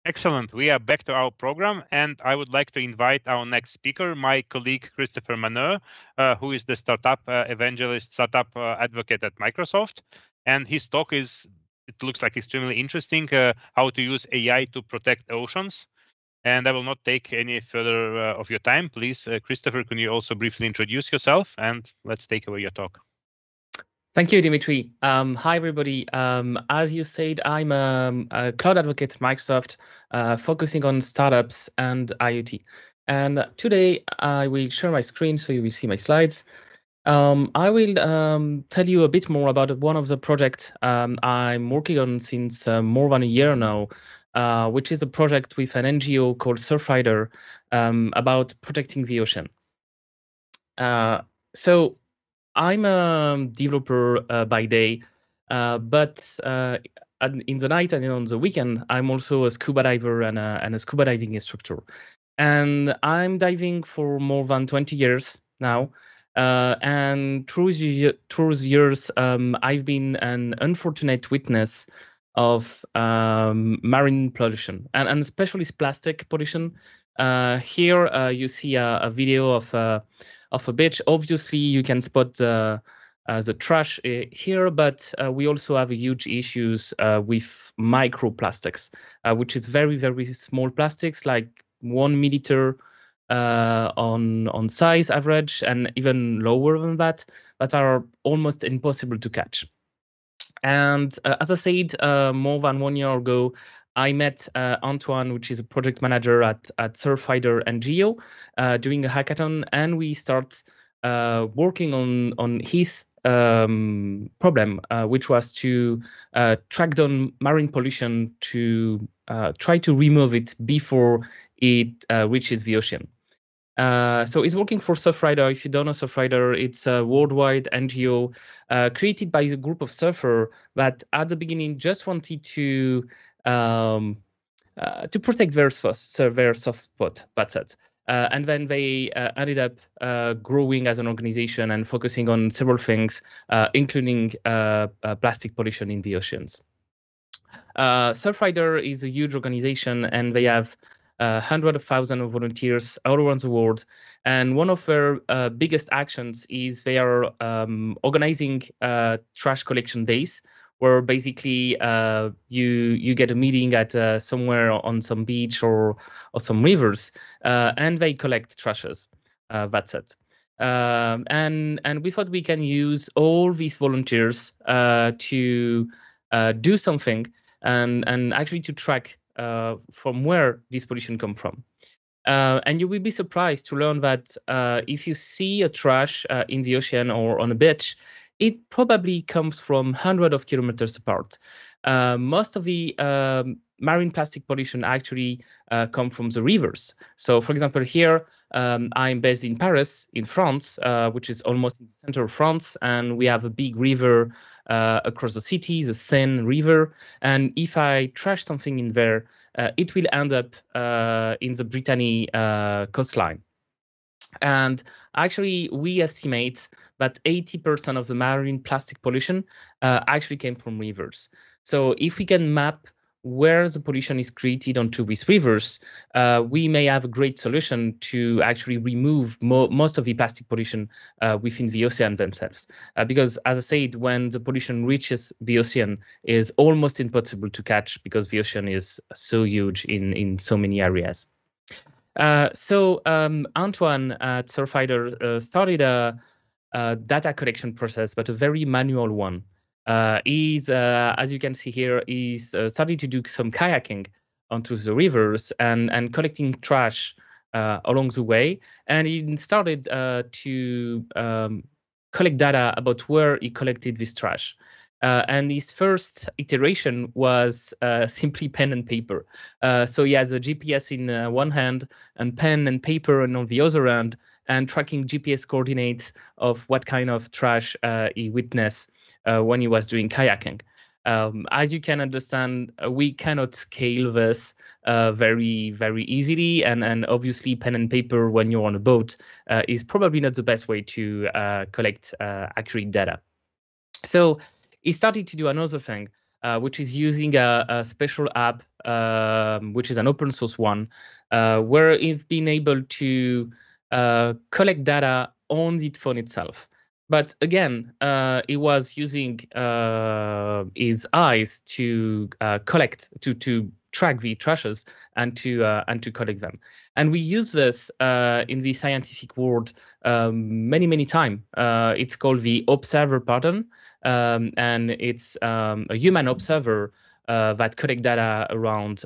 Excellent. We are back to our program, and I would like to invite our next speaker, my colleague Christopher Maneur, who is the startup evangelist, startup advocate at Microsoft. And his talk it looks like extremely interesting, how to use AI to protect oceans. And I will not take any further of your time. Please, Christopher, can you also briefly introduce yourself, and let's take away your talk. Thank you, Dimitri. Hi, everybody. As you said, I'm a cloud advocate at Microsoft, focusing on startups and IoT. And today I will share my screen so you will see my slides. I will tell you a bit more about one of the projects I'm working on since more than a year now, which is a project with an NGO called Surfrider about protecting the ocean. So I'm a developer by day, but in the night and on the weekend, I'm also a scuba diver and a scuba diving instructor. And I'm diving for more than 20 years now. And through the years, I've been an unfortunate witness of marine pollution and especially plastic pollution. Here you see a video of a beach. Obviously, you can spot the trash here, but we also have huge issues with microplastics, which is very, very small plastics, like 1 millimeter on size average, and even lower than that are almost impossible to catch. And as I said, more than 1 year ago, I met Antoine, which is a project manager at Surfrider NGO, doing a hackathon, and we start working on his problem, which was to track down marine pollution to try to remove it before it reaches the ocean. So it's working for Surfrider. If you don't know Surfrider, it's a worldwide NGO created by a group of surfers that at the beginning just wanted to protect their soft spot. That's it. And then they ended up growing as an organization and focusing on several things, including plastic pollution in the oceans. Surfrider is a huge organization, and they have hundreds of thousands of volunteers all around the world. And one of their biggest actions is they are organizing trash collection days, where basically you get a meeting at somewhere on some beach or some rivers, and they collect trashes. That's it. And we thought we can use all these volunteers to do something and actually to track from where this pollution come from. And you will be surprised to learn that if you see a trash in the ocean or on a beach, it probably comes from hundreds of kilometers apart. Most of the marine plastic pollution actually come from the rivers. So, for example, here I'm based in Paris, in France, which is almost in the center of France, and we have a big river across the city, the Seine River. And if I trash something in there, it will end up in the Brittany coastline. And actually, we estimate that 80% of the marine plastic pollution actually came from rivers. So if we can map where the pollution is created onto these rivers, we may have a great solution to actually remove most of the plastic pollution within the ocean themselves. Because as I said, when the pollution reaches the ocean, is almost impossible to catch because the ocean is so huge in so many areas. So Antoine at Surfrider started a data collection process, but a very manual one. He's, as you can see here, he's started to do some kayaking onto the rivers and collecting trash along the way. And he started to collect data about where he collected this trash. And his first iteration was simply pen and paper. So he has a GPS in one hand and pen and paper on the other hand, and tracking GPS coordinates of what kind of trash he witnessed when he was doing kayaking. As you can understand, we cannot scale this very, very easily. And obviously, pen and paper when you're on a boat is probably not the best way to collect accurate data. So he started to do another thing. which is using a special app, which is an open source one, where it's been able to collect data on the phone itself. But again, it was using his eyes to collect, to track the trashes and to collect them. And we use this in the scientific world many times. It's called the observer pattern, and it's a human observer that collect data around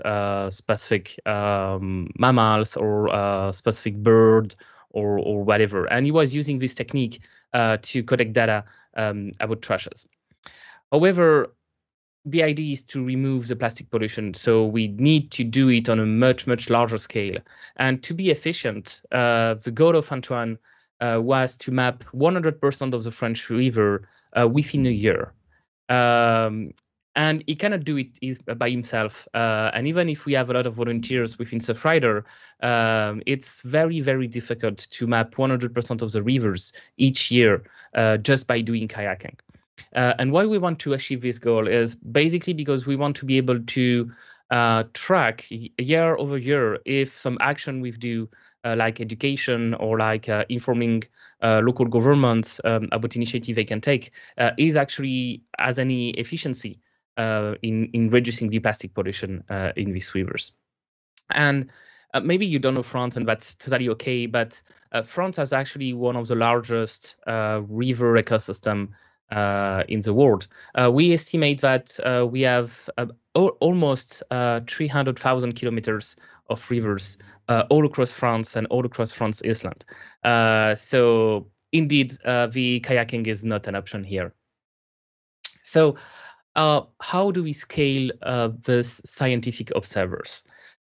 specific mammals or specific bird or whatever. And he was using this technique to collect data about trashes. However, the idea is to remove the plastic pollution, so we need to do it on a much larger scale. And to be efficient, the goal of Antoine was to map 100% of the French River within a year. And he cannot do it by himself. And even if we have a lot of volunteers within Surfrider, it's very difficult to map 100% of the rivers each year just by doing kayaking. And why we want to achieve this goal is basically because we want to be able to track year over year if some action we do, like education or like informing local governments about initiative they can take, is actually has any efficiency in reducing the plastic pollution in these rivers. And maybe you don't know France, and that's totally okay, but France has actually one of the largest river ecosystem in the world. We estimate that we have almost 300,000 kilometers of rivers all across France and all across France island. So indeed, the kayaking is not an option here. So how do we scale these scientific observers?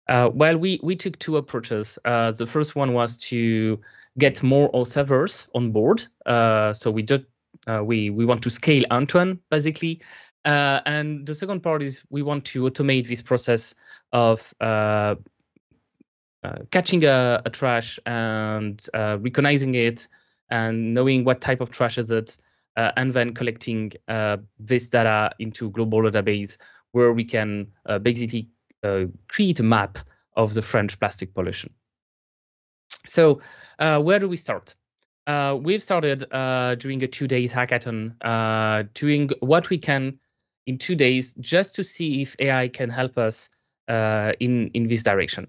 Well, we took two approaches. The first one was to get more observers on board. So we want to scale Antoine, basically. And the second part is we want to automate this process of catching a trash and recognizing it and knowing what type of trash is it, and then collecting this data into global database where we can basically create a map of the French plastic pollution. So where do we start? We've started during a 2 days hackathon, doing what we can in 2 days just to see if AI can help us in this direction.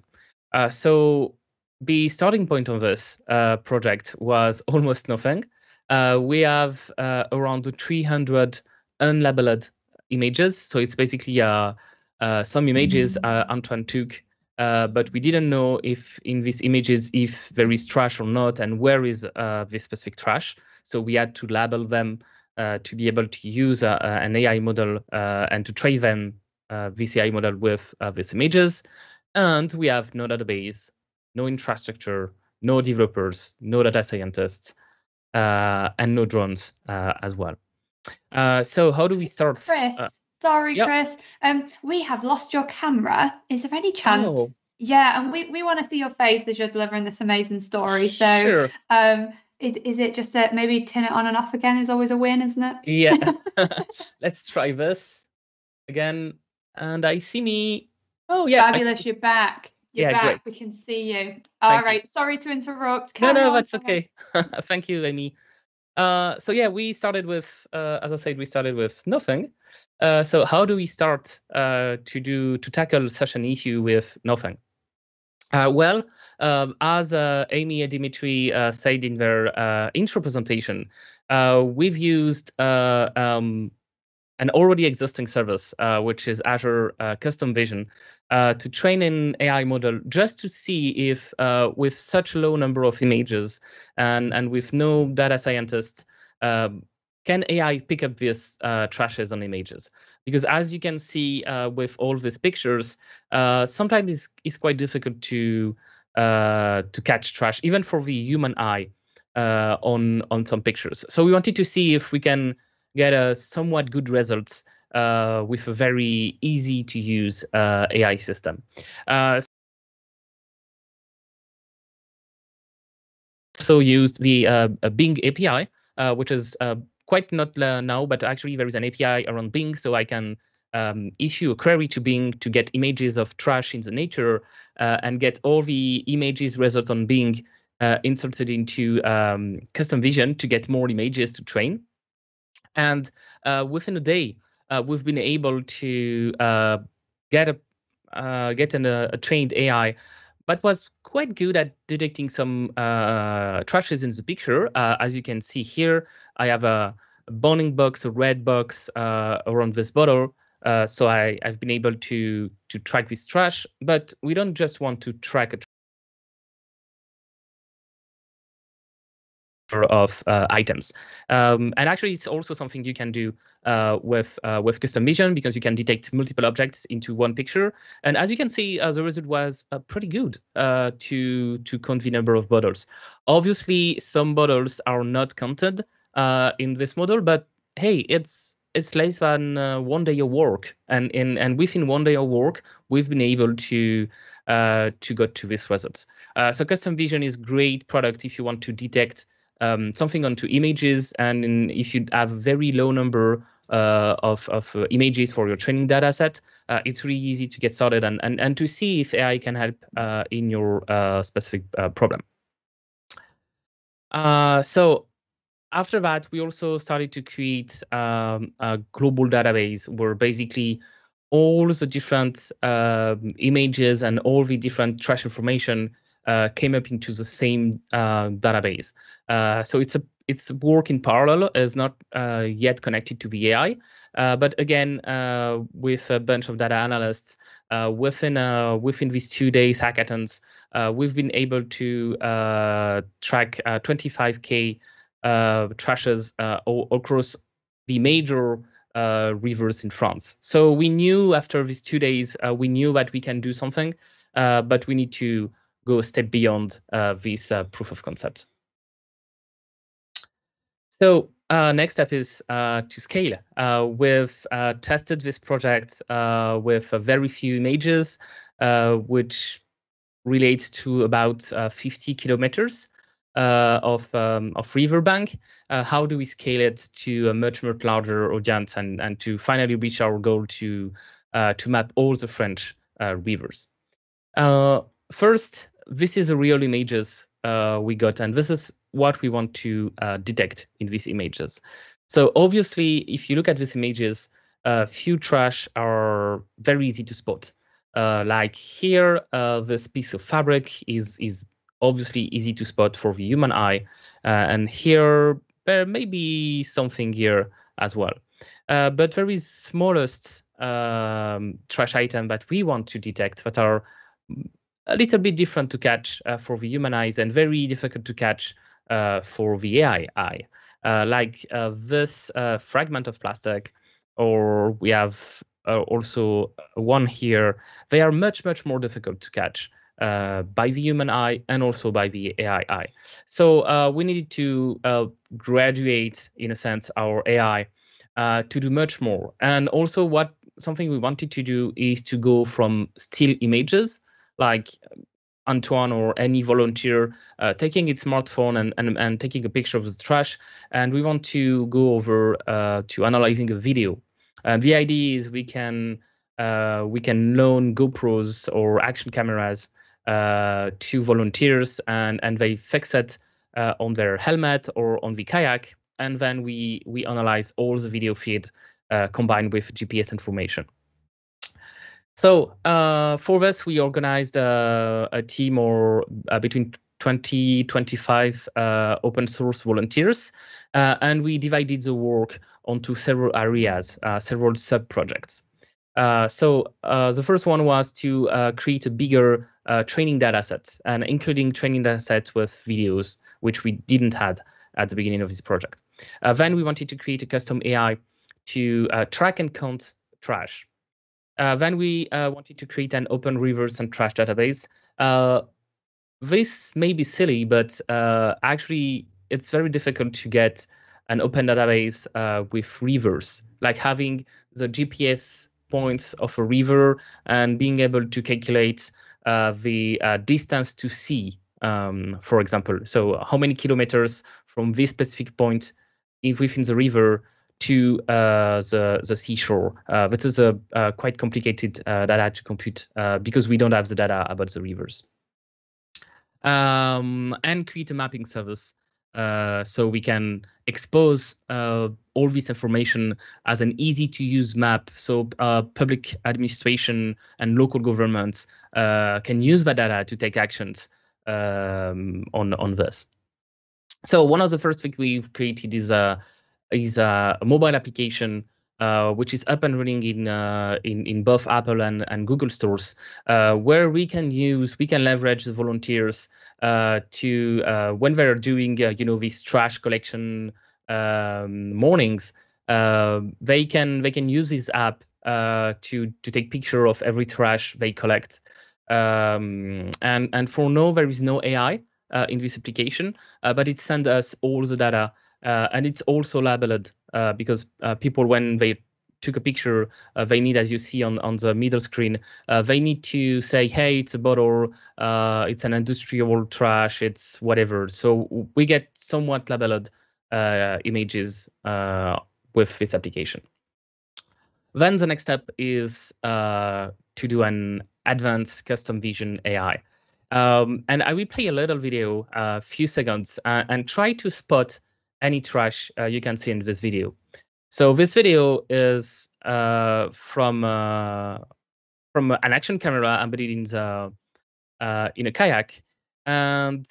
So the starting point of this project was almost nothing. We have around 300 unlabeled images. So it's basically some images Antoine took, but we didn't know if in these images if there is trash or not, and where is this specific trash. So we had to label them to be able to use an AI model and to train them this AI model with these images. And we have no database, no infrastructure, no developers, no data scientists, and no drones as well. So how do we start? Chris, sorry, yep. Chris. We have lost your camera. Is there any chance? Oh. Yeah, and we want to see your face as you're delivering this amazing story. So, sure. Is it just maybe turn it on and off again is always a win, isn't it? Yeah. Let's try this again. And I see me. Oh yeah, fabulous! You're back. You're back. Great. We can see you. All right. Sorry to interrupt. No, that's okay. Thank you, Amy. So yeah, we started with, as I said, we started with nothing. So how do we start to tackle such an issue with nothing? Well, as Amy and Dimitri said in their intro presentation, we've used an already existing service, which is Azure Custom Vision, to train an AI model just to see if with such low number of images and with no data scientists, can AI pick up these trashes on images? Because as you can see with all these pictures, sometimes it's quite difficult to catch trash, even for the human eye on some pictures. So we wanted to see if we can get a somewhat good results with a very easy to use AI system. So used the Bing API, which is quite not now, but actually there is an API around Bing, so I can issue a query to Bing to get images of trash in the nature and get all the images result on Bing inserted into custom vision to get more images to train. And within a day, we've been able to get a trained AI that was quite good at detecting some trashes in the picture. As you can see here, I have a bounding box, a red box around this bottle. So I've been able to track this trash, but we don't just want to track a of items. And actually, it's also something you can do with custom vision, because you can detect multiple objects into one picture. And as you can see, the result was pretty good to count the number of bottles. Obviously, some bottles are not counted in this model, but hey, it's less than 1 day of work, and within 1 day of work, we've been able to get to these results. So custom vision is great product if you want to detect something onto images, and if you have a very low number of images for your training data set, it's really easy to get started and to see if AI can help in your specific problem. So after that, we also started to create a global database where basically all the different images and all the different trash information came up into the same database. So it's work in parallel, is not yet connected to the AI, but again, with a bunch of data analysts within these 2 days hackathons, we've been able to track 25K trashes across the major rivers in France. So we knew after these 2 days, we knew that we can do something, but we need to go a step beyond this proof of concept. So next step is to scale. We've tested this project with very few images, which relates to about 50 kilometers of riverbank. How do we scale it to a much larger audience and to finally reach our goal to map all the French rivers? First, this is the real images we got, and this is what we want to detect in these images. So obviously, if you look at these images, few trash are very easy to spot. Like here, this piece of fabric is obviously easy to spot for the human eye, and here there may be something here as well. But there is smallest trash item that we want to detect that are a little bit different to catch for the human eyes and very difficult to catch for the AI eye. Like this fragment of plastic, or we have also one here. They are much more difficult to catch by the human eye and also by the AI eye. So we needed to graduate, in a sense, our AI to do much more. And also something we wanted to do is to go from still images, like Antoine or any volunteer taking its smartphone and taking a picture of the trash, and we want to go over to analyzing a video. The idea is we can loan GoPros or action cameras to volunteers, and they fix it on their helmet or on the kayak, and then we analyze all the video feed combined with GPS information. So for this, we organized a team or between 20-25 open source volunteers, and we divided the work onto several areas, several sub-projects. So the first one was to create a bigger training data set, and including training data sets with videos, which we didn't have at the beginning of this project. Then we wanted to create a custom AI to track and count trash. Then we wanted to create an open rivers and trash database. This may be silly, but actually it's very difficult to get an open database with rivers, like having the GPS points of a river and being able to calculate the distance to sea, for example. So how many kilometers from this specific point within the river to the seashore. This is a quite complicated data to compute because we don't have the data about the rivers. And create a mapping service so we can expose all this information as an easy-to-use map. So public administration and local governments can use that data to take actions on this. So one of the first things we've created is a mobile application which is up and running in both Apple and Google stores, where we can leverage the volunteers to when they're doing these trash collection mornings, they can use this app to take picture of every trash they collect. And for now there is no AI in this application, but it sends us all the data. And it's also labeled because people, when they took a picture, they need, as you see on the middle screen, they need to say, hey, it's a bottle, it's an industrial trash, it's whatever. So we get somewhat labeled images with this application. Then the next step is to do an advanced custom vision AI. And I will play a little video, a few seconds, and try to spot any trash you can see in this video. So this video is from an action camera embedded in a kayak. And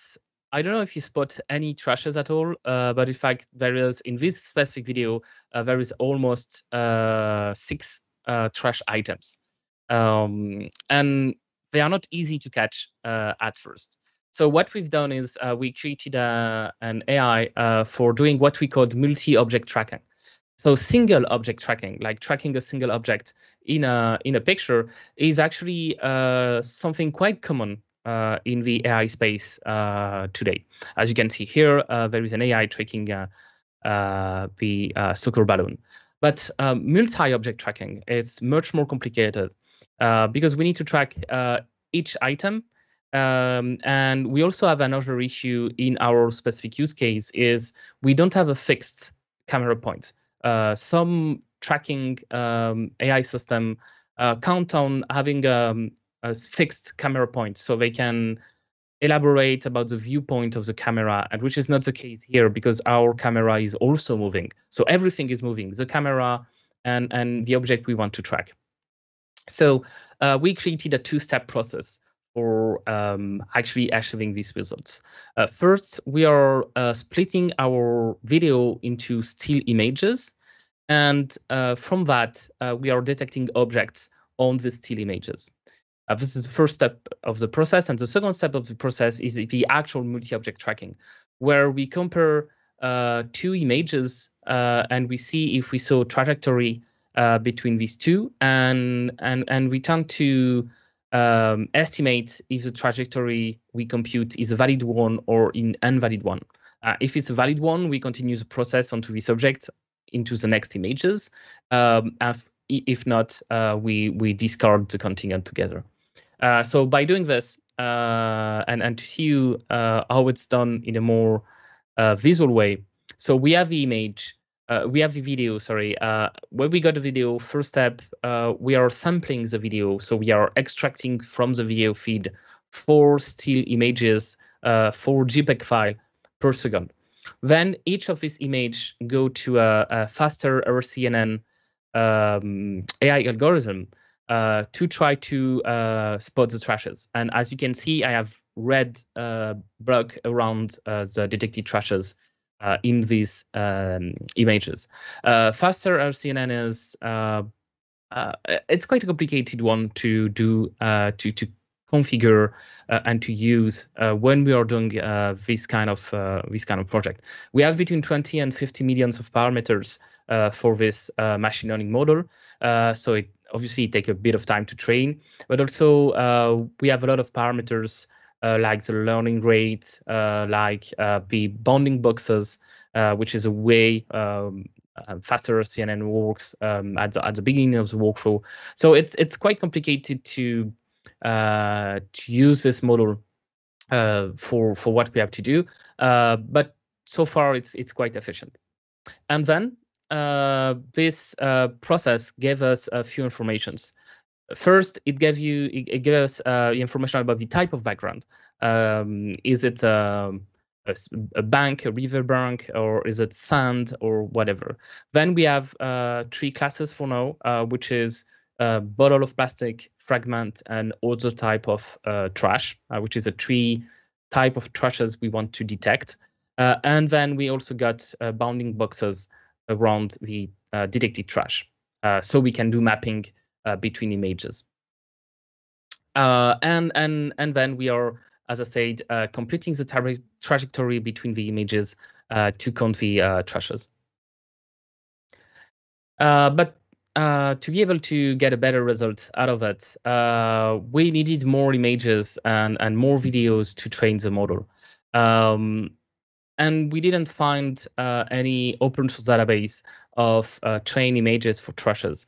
I don't know if you spot any trashes at all, but in fact, there is, in this specific video, there is almost 6 trash items. And they are not easy to catch at first. So what we've done is we created an AI for doing what we called multi-object tracking. So single object tracking, like tracking a single object in a picture, is actually something quite common in the AI space today. As you can see here, there is an AI tracking the soccer balloon. But multi-object tracking is much more complicated because we need to track each item. And we also have another issue in our specific use case is we don't have a fixed camera point. Some tracking AI system count on having a fixed camera point so they can elaborate about the viewpoint of the camera, and which is not the case here because our camera is also moving. So everything is moving, the camera and the object we want to track. So we created a 2-step process for actually achieving these results. First, we are splitting our video into still images. And from that, we are detecting objects on the still images. This is the first step of the process. And the second step of the process is the actual multi-object tracking, where we compare 2 images and we see if we saw trajectory between these two, and we tend to estimate if the trajectory we compute is a valid one or an invalid one. If it's a valid one, we continue the process onto this object into the next images. If not, we discard the contingent together. So by doing this, and to see you how it's done in a more visual way. So we have the image, we have the video, sorry. When we got the video, first step, we are sampling the video. So we are extracting from the video feed 4 still images, 4 JPEG file per second. Then each of these images go to a faster RCNN AI algorithm to try to spot the trashes. And as you can see, I have red block around the detected trashes in these images. Faster RCNN is it's quite a complicated one to do to configure and to use when we are doing this kind of project. We have between 20 and 50 millions of parameters for this machine learning model. So it obviously takes a bit of time to train, but also we have a lot of parameters like the learning rate, like the bounding boxes, which is a way faster CNN works at the beginning of the workflow. So it's quite complicated to use this model for what we have to do, but so far it's quite efficient. And then this process gave us a few informations. First, it gave us information about the type of background. Is it a bank, a river bank, or is it sand or whatever? Then we have 3 classes for now, which is bottle of plastic, fragment, and other type of trash, which is a 3 type of trashes we want to detect. And then we also got bounding boxes around the detected trash, so we can do mapping between images. And then we are, as I said, computing the trajectory between the images to count the trashes. But to be able to get a better result out of it, we needed more images and more videos to train the model. And we didn't find any open source database of trained images for trashes.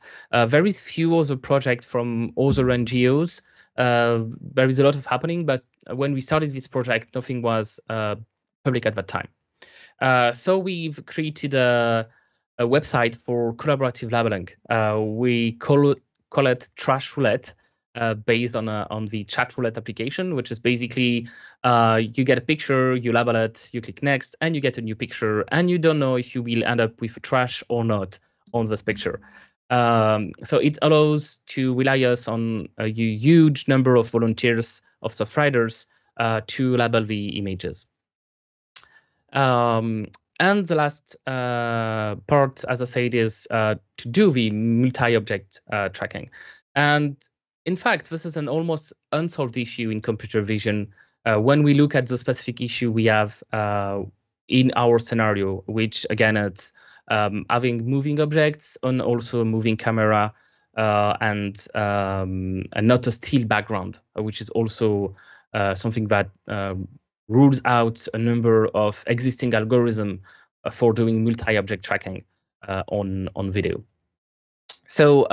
Very few other projects from other NGOs. There is a lot of happening, but when we started this project, nothing was public at that time. So we've created a website for collaborative labeling. We call it Trash Roulette, based on the Chat Roulette application, which is basically you get a picture, you label it, you click next, and you get a new picture, and you don't know if you will end up with trash or not on this picture. So it allows to rely us on a huge number of volunteers, of Surfriders, to label the images. And the last part, as I said, is to do the multi-object tracking. And in fact, this is an almost unsolved issue in computer vision when we look at the specific issue we have in our scenario, which again, it's having moving objects and also a moving camera and not a still background, which is also something that rules out a number of existing algorithms for doing multi-object tracking on video. So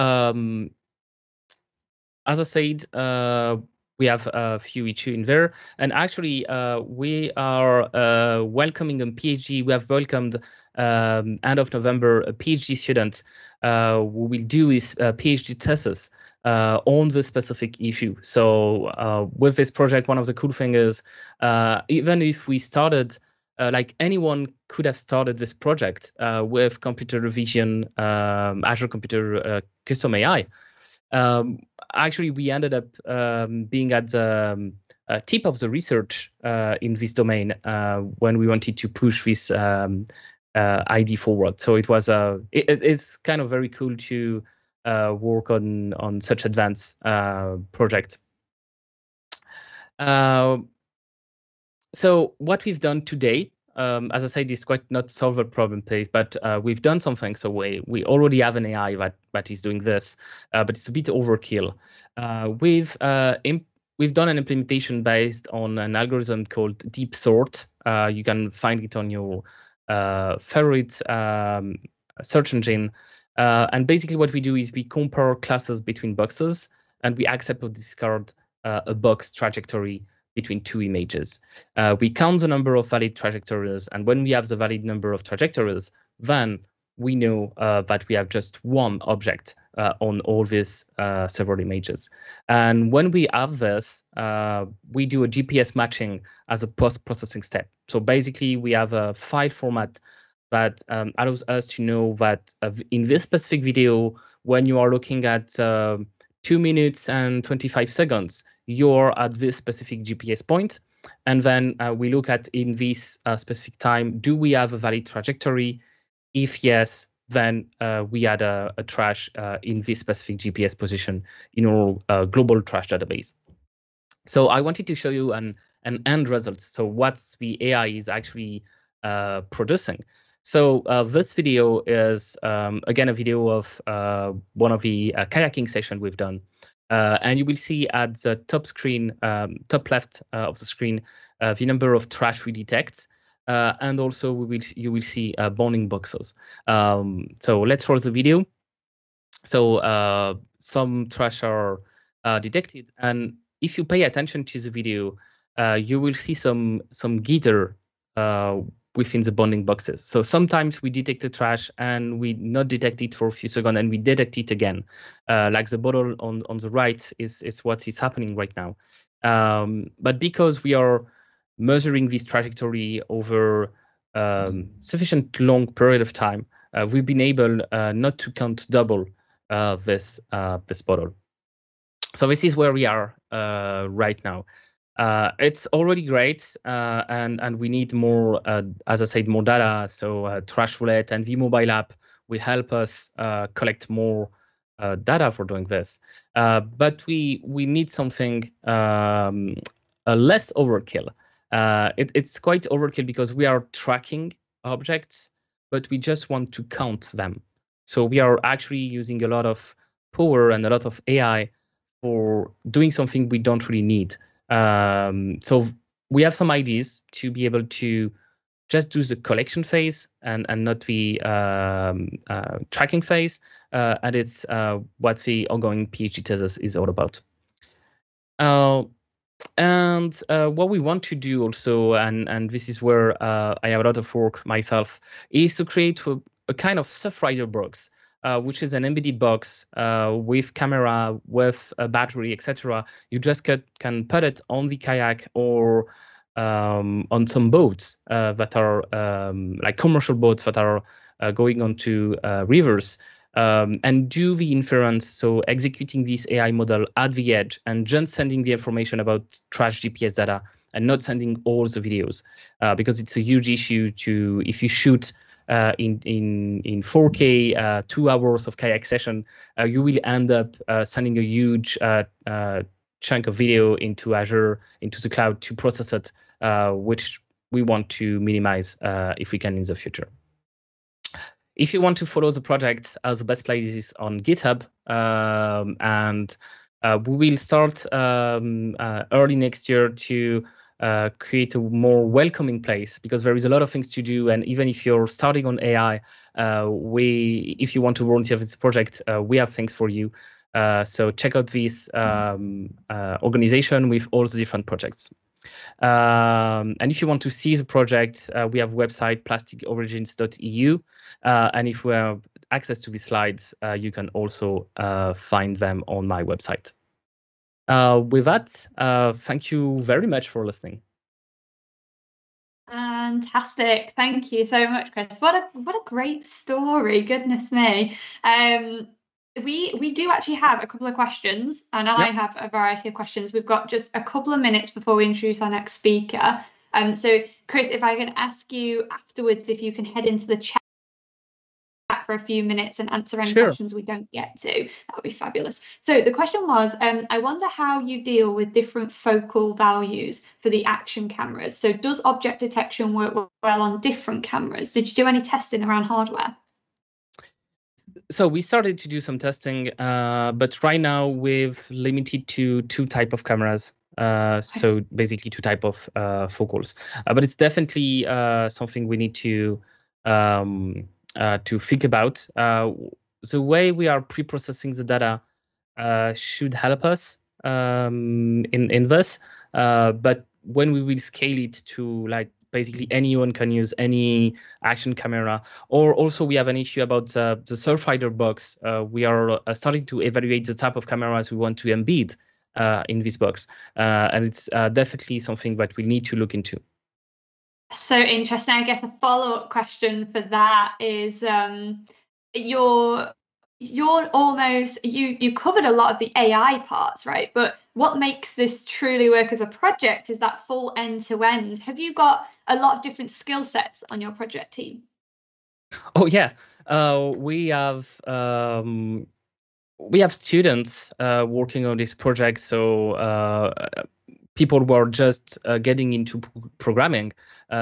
as I said, we have a few issues in there, and actually we are welcoming a PhD. We have welcomed end of November a PhD student who will do his PhD thesis on the specific issue. So with this project, one of the cool things is even if we started like anyone could have started this project with computer vision, Azure Computer Custom AI. Actually, we ended up being at the tip of the research in this domain when we wanted to push this ID forward. So it was it's kind of very cool to work on such advanced project. So what we've done today, as I said, is quite not solve a problem place, but we've done something. So we already have an AI that is doing this, but it's a bit overkill. We've done an implementation based on an algorithm called Deep Sort. You can find it on your favorite search engine. And basically what we do is we compare classes between boxes, and we accept or discard a box trajectory between 2 images. We count the number of valid trajectories, and when we have the valid number of trajectories, then we know that we have just one object on all these several images. And when we have this, we do a GPS matching as a post-processing step. So basically, we have a file format that allows us to know that in this specific video, when you are looking at 2 minutes and 25 seconds, you're at this specific GPS point. And then we look at in this specific time, do we have a valid trajectory? If yes, then we add a trash in this specific GPS position in our global trash database. So I wanted to show you an end result. So what's the AI is actually producing. So this video is, again, a video of one of the kayaking sessions we've done. And you will see at the top screen, top left of the screen, the number of trash we detect. And also you will see bounding boxes. So let's roll the video. So some trash are detected. And if you pay attention to the video, you will see some jitter within the bounding boxes. So sometimes we detect the trash and we not detect it for a few seconds and we detect it again. Like the bottle on the right is what is happening right now. But because we are measuring this trajectory over sufficient long period of time, we've been able not to count double this bottle. So this is where we are right now. It's already great, and we need more, as I said, more data. So Trash Roulette and the mobile app will help us collect more data for doing this. But we need something less overkill. It's quite overkill because we are tracking objects, but we just want to count them. So we are actually using a lot of power and a lot of AI for doing something we don't really need. So we have some ideas to be able to just do the collection phase and not the tracking phase. And it's what the ongoing PhD thesis is all about. And what we want to do also, and this is where I have a lot of work myself, is to create a kind of Surfrider box, which is an embedded box with camera, with a battery, etc. You just can put it on the kayak or on some boats that are like commercial boats that are going onto rivers. And do the inference, so executing this AI model at the edge and just sending the information about trash GPS data and not sending all the videos, because it's a huge issue to, if you shoot in 4K 2 hours of kayak session, you will end up sending a huge chunk of video into Azure, into the cloud to process it, which we want to minimize if we can in the future. If you want to follow the project, the best place is on GitHub, and we will start early next year to create a more welcoming place, because there is a lot of things to do. And even if you're starting on AI, if you want to volunteer for this project, we have things for you. So check out this organization with all the different projects. And if you want to see the project, we have a website, plasticorigins.eu. And if we have access to the slides, you can also find them on my website. With that, thank you very much for listening. Fantastic. Thank you so much, Chris. What a great story. Goodness me. We do actually have a couple of questions, and I have a variety of questions. We've got just a couple of minutes before we introduce our next speaker. So Chris, if I can ask you afterwards if you can head into the chat for a few minutes and answer any questions we don't get to, that would be fabulous. So the question was, I wonder how you deal with different focal values for the action cameras. So does object detection work well on different cameras? Did you do any testing around hardware? So we started to do some testing, but right now we've limited to 2 types of cameras. So basically 2 types of focals. But it's definitely something we need to think about. The way we are pre-processing the data should help us in this. But when we will scale it to, like, basically anyone can use any action camera, or also we have an issue about the Surfrider box. We are starting to evaluate the type of cameras we want to embed in this box. And it's definitely something that we need to look into. So interesting. I guess a follow-up question for that is, you're almost, you covered a lot of the AI parts, right? But what makes this truly work as a project is that full end-to-end. Have you got a lot of different skill sets on your project team? Oh yeah, we have students working on this project. So people who are just getting into programming,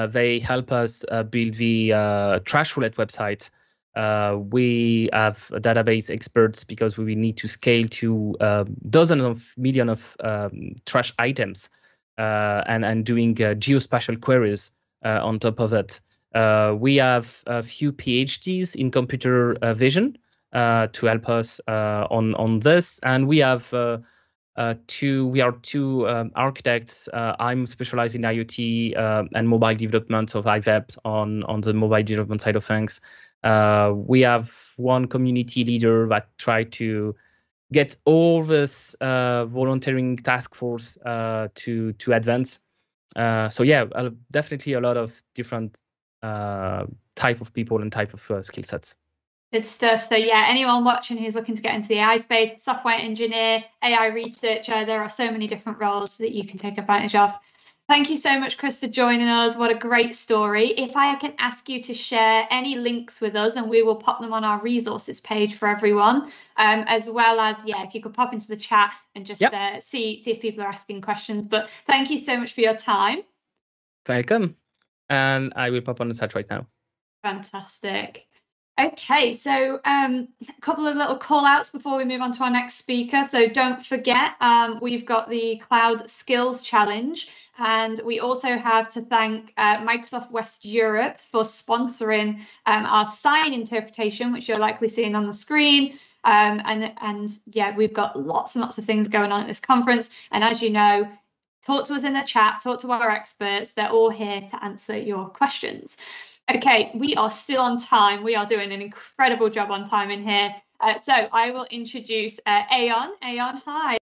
they help us build the Trash Roulette website. We have database experts because we need to scale to dozens of millions of trash items, and doing geospatial queries on top of it. We have a few PhDs in computer vision to help us on this, and we have We are two architects. I'm specialized in IoT and mobile development of iWeb on the mobile development side of things. We have one community leader that try to get all this volunteering task force to advance. So yeah, definitely a lot of different type of people and type of skill sets. Good stuff. So yeah, anyone watching who's looking to get into the AI space, software engineer, AI researcher, there are so many different roles that you can take advantage of. Thank you so much, Chris, for joining us. What a great story. If I can ask you to share any links with us, and we will pop them on our resources page for everyone, as well as, yeah, if you could pop into the chat and just see if people are asking questions. But thank you so much for your time. Welcome. And I will pop on the chat right now. Fantastic. Okay, so a couple of little call outs before we move on to our next speaker. So don't forget, we've got the Cloud Skills Challenge, and we also have to thank Microsoft West Europe for sponsoring our sign interpretation, which you're likely seeing on the screen. And yeah, we've got lots and lots of things going on at this conference. And as you know, talk to us in the chat, talk to our experts. They're all here to answer your questions. Okay, we are still on time. We are doing an incredible job on time in here. So I will introduce Aon. Aon, hi.